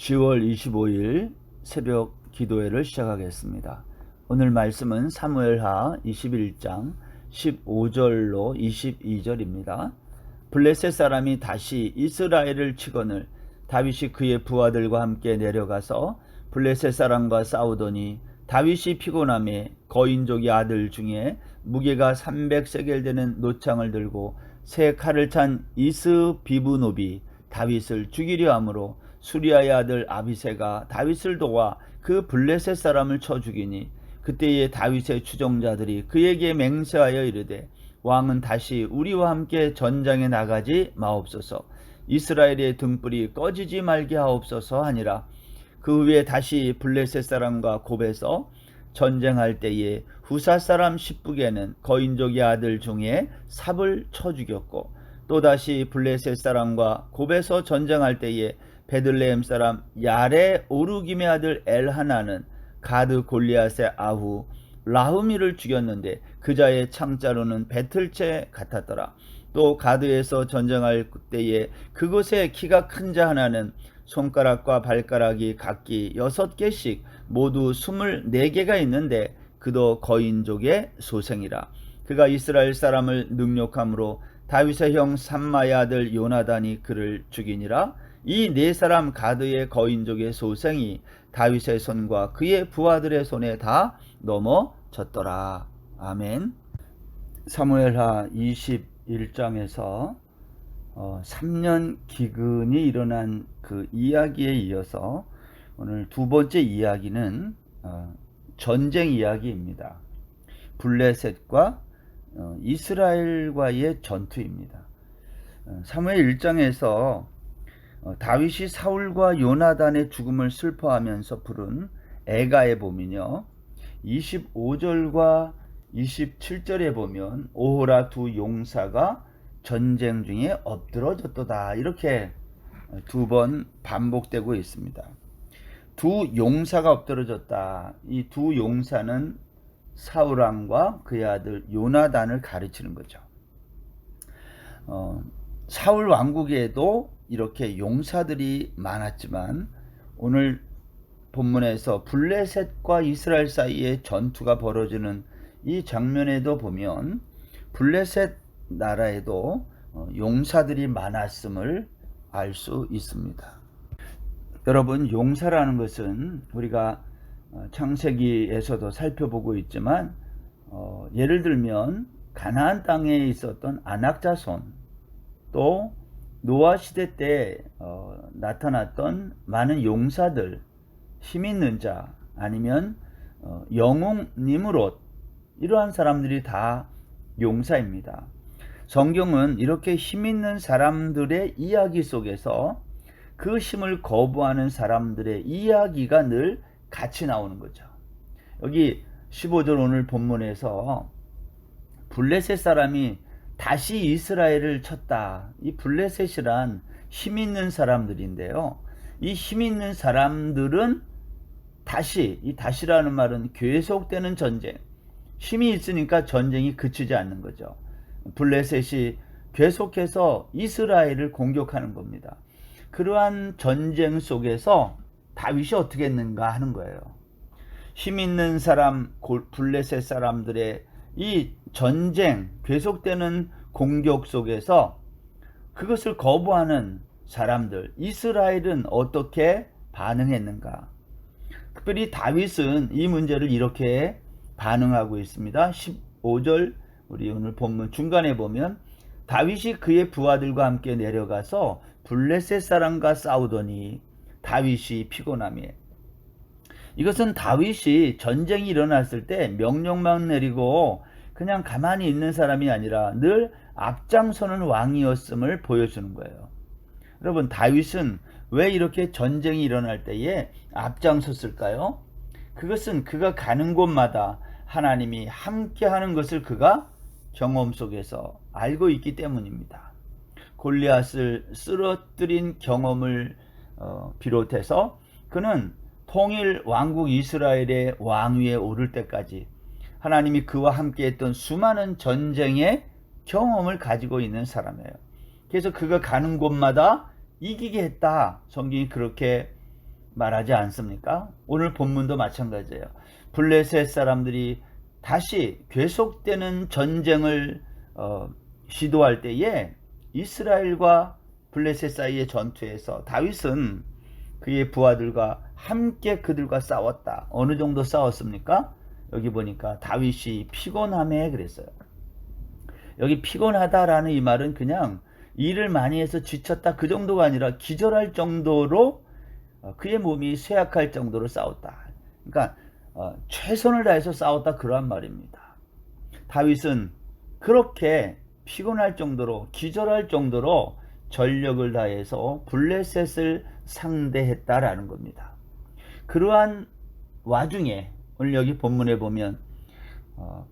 10월 25일 새벽 기도회를 시작하겠습니다. 오늘 말씀은 사무엘하 21장 15절로 22절입니다. 블레셋 사람이 다시 이스라엘을 치거늘 다윗이 그의 부하들과 함께 내려가서 블레셋 사람과 싸우더니 다윗이 피곤함에 거인족의 아들 중에 무게가 300세겔 되는 노창을 들고 새 칼을 찬 이스비브노비 다윗을 죽이려 하므로 수리아의 아들 아비새가 다윗을 도와 그 블레셋 사람을 쳐 죽이니 그때에 다윗의 추종자들이 그에게 맹세하여 이르되 왕은 다시 우리와 함께 전장에 나가지 마옵소서. 이스라엘의 등불이 꺼지지 말게 하옵소서 하니라. 그 후에 다시 블레셋 사람과 곱에서 전쟁할 때에 후사 사람 십북에는 거인족의 아들 중에 삽을 쳐 죽였고 또다시 블레셋 사람과 곱에서 전쟁할 때에 베들레헴 사람 야레 오르김의 아들 엘하나는 가드 골리앗의 아후 라흐미를 죽였는데 그자의 창자로는 배틀채 같았더라. 또 가드에서 전쟁할 때에 그곳에 키가 큰 자 하나는 손가락과 발가락이 각기 6개씩 모두 24개가 있는데 그도 거인족의 소생이라. 그가 이스라엘 사람을 능욕함으로 다윗의 형 삼마의 아들 요나단이 그를 죽이니라. 이 네 사람 가드의 거인족의 소생이 다윗의 손과 그의 부하들의 손에 다 넘어졌더라. 아멘. 사무엘하 21장에서 3년 기근이 일어난 그 이야기에 이어서 오늘 두 번째 이야기는 전쟁 이야기입니다. 블레셋과 이스라엘과의 전투입니다. 사무엘 1장에서 다윗이 사울과 요나단의 죽음을 슬퍼하면서 부른 애가의 봄이며 25절과 27절에 보면 오호라 두 용사가 전쟁 중에 엎드러졌도다 이렇게 두 번 반복되고 있습니다. 두 용사가 엎드러졌다. 이 두 용사는 사울왕과 그의 아들 요나단을 가르치는 거죠. 사울 왕국에도 이렇게 용사들이 많았지만 오늘 본문에서 블레셋과 이스라엘 사이에 전투가 벌어지는 이 장면에도 보면 블레셋 나라에도 용사들이 많았음을 알 수 있습니다. 여러분, 용사라는 것은 우리가 창세기에서도 살펴보고 있지만 예를 들면 가나안 땅에 있었던 안악자손, 또 노아 시대 때 나타났던 많은 용사들, 힘 있는 자, 아니면 영웅 니므롯, 이러한 사람들이 다 용사입니다. 성경은 이렇게 힘 있는 사람들의 이야기 속에서 그 힘을 거부하는 사람들의 이야기가 늘 같이 나오는 거죠. 여기 15절 오늘 본문에서 블레셋 사람이 다시 이스라엘을 쳤다. 이 블레셋이란 힘 있는 사람들인데요. 이 힘 있는 사람들은 다시, 이 다시라는 말은 계속되는 전쟁, 힘이 있으니까 전쟁이 그치지 않는 거죠. 블레셋이 계속해서 이스라엘을 공격하는 겁니다. 그러한 전쟁 속에서 다윗이 어떻게 했는가 하는 거예요. 힘 있는 사람, 블레셋 사람들의 이 전쟁, 계속되는 공격 속에서 그것을 거부하는 사람들, 이스라엘은 어떻게 반응했는가? 특별히 다윗은 이 문제를 이렇게 반응하고 있습니다. 15절 우리 오늘 본문 중간에 보면 다윗이 그의 부하들과 함께 내려가서 블레셋 사람과 싸우더니 다윗이 피곤하며, 이것은 다윗이 전쟁이 일어났을 때 명령만 내리고 그냥 가만히 있는 사람이 아니라 늘 앞장서는 왕이었음을 보여주는 거예요. 여러분, 다윗은 왜 이렇게 전쟁이 일어날 때에 앞장섰을까요? 그것은 그가 가는 곳마다 하나님이 함께 하는 것을 그가 경험 속에서 알고 있기 때문입니다. 골리앗을 쓰러뜨린 경험을 비롯해서 그는 통일 왕국 이스라엘의 왕위에 오를 때까지 하나님이 그와 함께 했던 수많은 전쟁의 경험을 가지고 있는 사람이에요. 그래서 그가 가는 곳마다 이기게 했다. 성경이 그렇게 말하지 않습니까? 오늘 본문도 마찬가지예요. 블레셋 사람들이 다시 계속되는 전쟁을 시도할 때에 이스라엘과 블레셋 사이의 전투에서 다윗은 그의 부하들과 함께 그들과 싸웠다. 어느 정도 싸웠습니까? 여기 보니까 다윗이 피곤함에 그랬어요. 여기 피곤하다라는 이 말은 그냥 일을 많이 해서 지쳤다 그 정도가 아니라 기절할 정도로 그의 몸이 쇠약할 정도로 싸웠다. 그러니까 최선을 다해서 싸웠다 그러한 말입니다. 다윗은 그렇게 피곤할 정도로 기절할 정도로 전력을 다해서 블레셋을 상대했다라는 겁니다. 그러한 와중에 오늘 여기 본문에 보면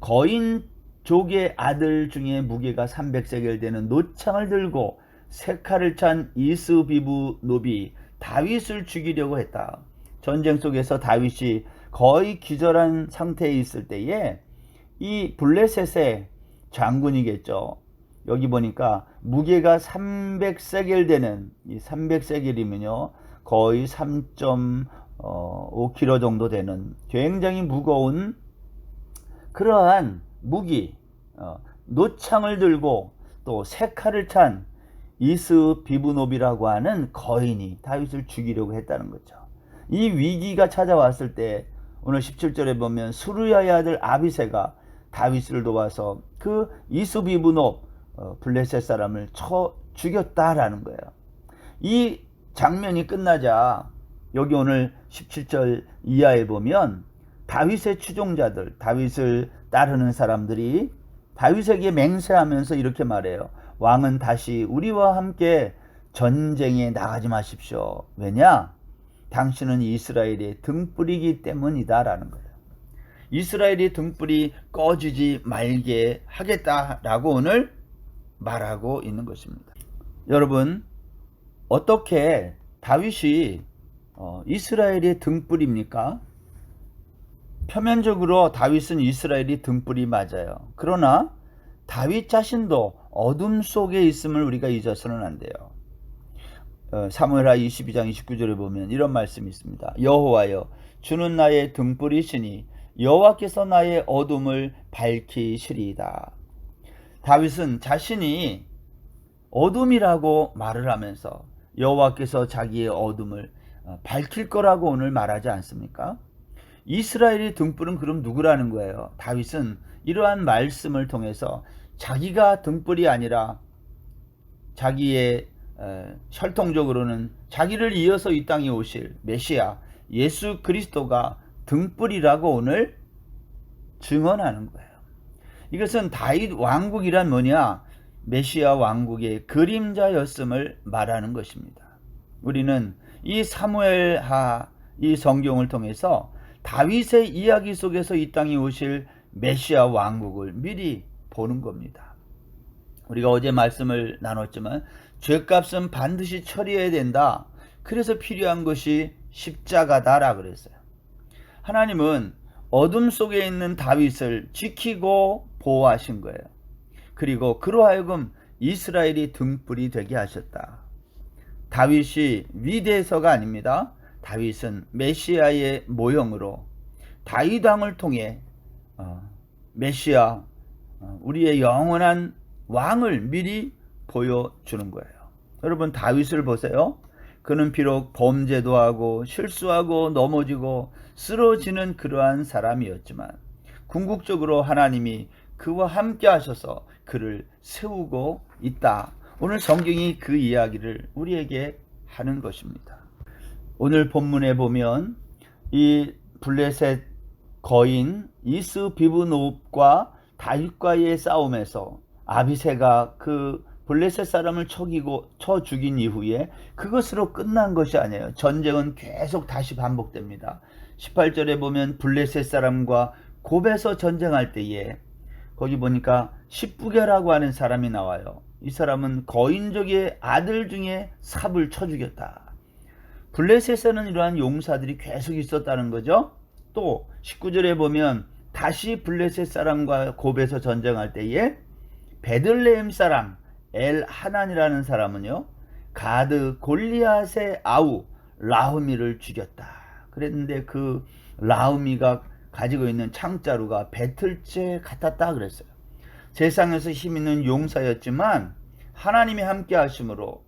거인족의 아들 중에 무게가 300세겔 되는 노창을 들고 세 칼을 찬 이스비브노비 다윗을 죽이려고 했다. 전쟁 속에서 다윗이 거의 기절한 상태에 있을 때에 이 블레셋의 장군이겠죠. 여기 보니까 무게가 300세겔 되는 이 300세겔이면요 거의 3.5kg 정도 되는 굉장히 무거운 그러한 무기 노창을 들고 또 세 칼을 찬 이스비브노비라고 하는 거인이 다윗을 죽이려고 했다는 거죠. 이 위기가 찾아왔을 때 오늘 17절에 보면 수르야의 아들 아비새가 다윗을 도와서 그 이스비브노 블레셋 사람을 쳐 죽였다라는 거예요. 이 장면이 끝나자 여기 오늘 17절 이하에 보면 다윗의 추종자들, 다윗을 따르는 사람들이 다윗에게 맹세하면서 이렇게 말해요. 왕은 다시 우리와 함께 전쟁에 나가지 마십시오. 왜냐? 당신은 이스라엘의 등불이기 때문이다 라는 거예요. 이스라엘의 등불이 꺼지지 말게 하겠다라고 오늘 말하고 있는 것입니다. 여러분, 어떻게 다윗이 이스라엘의 등불입니까? 표면적으로 다윗은 이스라엘이 등불이 맞아요. 그러나 다윗 자신도 어둠 속에 있음을 우리가 잊어서는 안 돼요. 사무엘하 22장 29절에 보면 이런 말씀이 있습니다. 여호와여, 주는 나의 등불이시니 여호와께서 나의 어둠을 밝히시리이다. 다윗은 자신이 어둠이라고 말을 하면서 여호와께서 자기의 어둠을 밝힐 거라고 오늘 말하지 않습니까? 이스라엘의 등불은 그럼 누구라는 거예요? 다윗은 이러한 말씀을 통해서 자기가 등불이 아니라 자기의 혈통적으로는 자기를 이어서 이 땅에 오실 메시아 예수 그리스도가 등불이라고 오늘 증언하는 거예요. 이것은 다윗 왕국이란 뭐냐? 메시아 왕국의 그림자였음을 말하는 것입니다. 우리는 이 사무엘하 이 성경을 통해서 다윗의 이야기 속에서 이 땅에 오실 메시아 왕국을 미리 보는 겁니다. 우리가 어제 말씀을 나눴지만 죄값은 반드시 처리해야 된다. 그래서 필요한 것이 십자가다라 그랬어요. 하나님은 어둠 속에 있는 다윗을 지키고 보호하신 거예요. 그리고 그로 하여금 이스라엘이 등불이 되게 하셨다. 다윗이 위대해서가 아닙니다. 다윗은 메시아의 모형으로 다윗 왕을 통해 메시아 우리의 영원한 왕을 미리 보여주는 거예요. 여러분 다윗을 보세요. 그는 비록 범죄도 하고 실수하고 넘어지고 쓰러지는 그러한 사람이었지만 궁극적으로 하나님이 그와 함께 하셔서 그를 세우고 있다. 오늘 성경이 그 이야기를 우리에게 하는 것입니다. 오늘 본문에 보면 이 블레셋 거인 이스비브노업과 다윗과의 싸움에서 아비새가 그 블레셋 사람을 쳐 죽인 이후에 그것으로 끝난 것이 아니에요. 전쟁은 계속 다시 반복됩니다. 18절에 보면 블레셋 사람과 곱에서 전쟁할 때에 거기 보니까 십부게라고 하는 사람이 나와요. 이 사람은 거인족의 아들 중에 삽을 쳐 죽였다. 블레셋에는 이러한 용사들이 계속 있었다는 거죠. 또 19절에 보면 다시 블레셋 사람과 곱에서 전쟁할 때에 베들레헴 사람 엘하난이라는 사람은요 가드 골리앗의 아우 라흐미를 죽였다. 그랬는데 그 라흐미가 가지고 있는 창자루가 배틀째 같았다 그랬어요. 세상에서 힘 있는 용사였지만 하나님이 함께 하심으로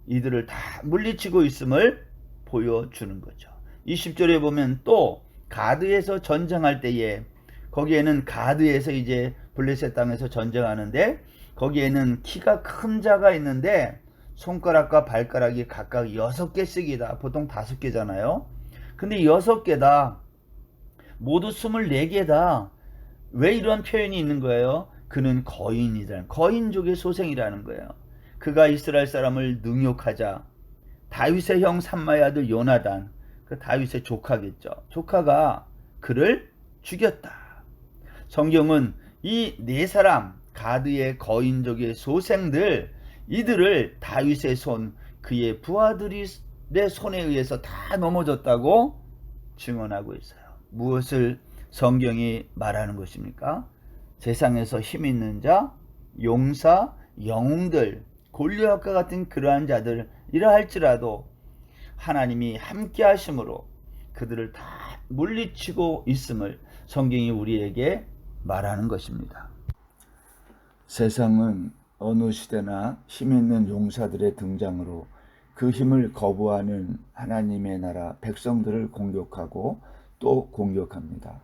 이들을 다 물리치고 있음을 보여주는 거죠. 20절에 보면 또 가드에서 전쟁할 때에, 거기에는 가드에서 이제 블레셋 땅에서 전쟁하는데 거기에는 키가 큰 자가 있는데 손가락과 발가락이 각각 6개씩이다. 보통 5개잖아요. 근데 6개다. 모두 24개다. 왜 이런 표현이 있는 거예요? 그는 거인이다. 거인족의 소생이라는 거예요. 그가 이스라엘 사람을 능욕하자 다윗의 형 삼마의 아들 요나단, 그 다윗의 조카겠죠. 조카가 그를 죽였다. 성경은 이 4사람, 가드의 거인족의 소생들, 이들을 다윗의 손, 그의 부하들의 손에 의해서 다 넘어졌다고 증언하고 있어요. 무엇을 성경이 말하는 것입니까? 세상에서 힘 있는 자, 용사, 영웅들, 골리앗과 같은 그러한 자들이라 할지라도 하나님이 함께 하심으로 그들을 다 물리치고 있음을 성경이 우리에게 말하는 것입니다. 세상은 어느 시대나 힘 있는 용사들의 등장으로 그 힘을 거부하는 하나님의 나라 백성들을 공격하고 또 공격합니다.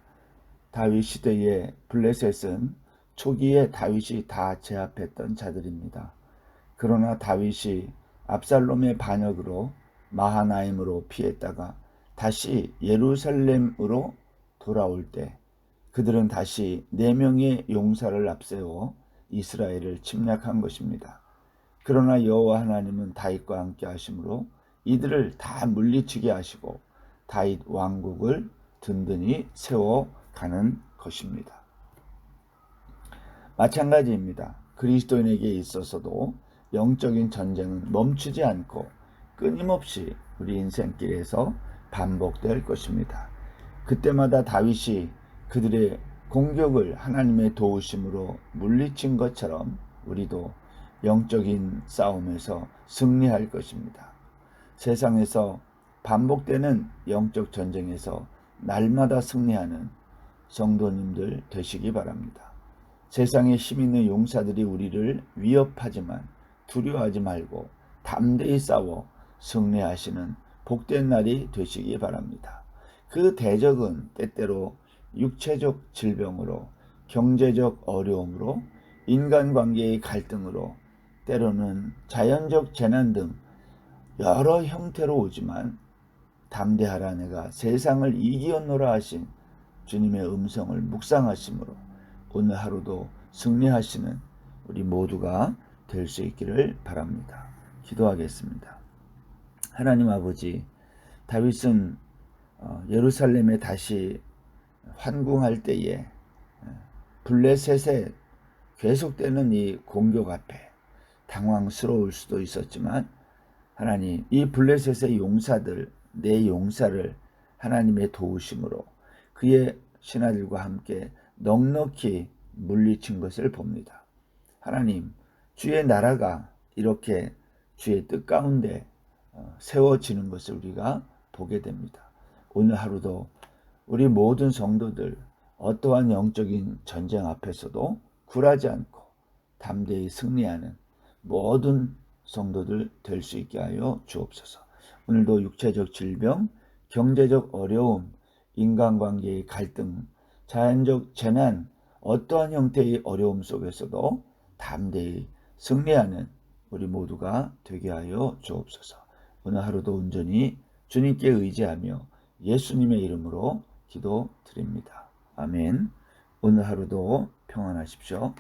다윗 시대의 블레셋은 초기에 다윗이 다 제압했던 자들입니다. 그러나 다윗이 압살롬의 반역으로 마하나임으로 피했다가 다시 예루살렘으로 돌아올 때 그들은 다시 4명의 용사를 앞세워 이스라엘을 침략한 것입니다. 그러나 여호와 하나님은 다윗과 함께 하심으로 이들을 다 물리치게 하시고 다윗 왕국을 든든히 세워가는 것입니다. 마찬가지입니다. 그리스도인에게 있어서도 영적인 전쟁은 멈추지 않고 끊임없이 우리 인생길에서 반복될 것입니다. 그때마다 다윗이 그들의 공격을 하나님의 도우심으로 물리친 것처럼 우리도 영적인 싸움에서 승리할 것입니다. 세상에서 반복되는 영적 전쟁에서 날마다 승리하는 성도님들 되시기 바랍니다. 세상에 힘 있는 용사들이 우리를 위협하지만 두려워하지 말고 담대히 싸워 승리하시는 복된 날이 되시기 바랍니다. 그 대적은 때때로 육체적 질병으로, 경제적 어려움으로, 인간관계의 갈등으로, 때로는 자연적 재난 등 여러 형태로 오지만 담대하라 내가 세상을 이기었노라 하신 주님의 음성을 묵상하심으로 오늘 하루도 승리하시는 우리 모두가 될 수 있기를 바랍니다. 기도하겠습니다. 하나님 아버지, 다윗은 예루살렘에 다시 환궁할 때에 블레셋의 계속되는 이 공격 앞에 당황스러울 수도 있었지만 하나님, 이 블레셋의 용사들, 내 용사를 하나님의 도우심으로 그의 신하들과 함께 넉넉히 물리친 것을 봅니다. 하나님, 주의 나라가 이렇게 주의 뜻 가운데 세워지는 것을 우리가 보게 됩니다. 오늘 하루도 우리 모든 성도들 어떠한 영적인 전쟁 앞에서도 굴하지 않고 담대히 승리하는 모든 성도들 될 수 있게 하여 주옵소서. 오늘도 육체적 질병, 경제적 어려움, 인간관계의 갈등, 자연적 재난, 어떠한 형태의 어려움 속에서도 담대히 승리하는 우리 모두가 되게 하여 주옵소서. 오늘 하루도 온전히 주님께 의지하며 예수님의 이름으로 기도드립니다. 아멘. 오늘 하루도 평안하십시오.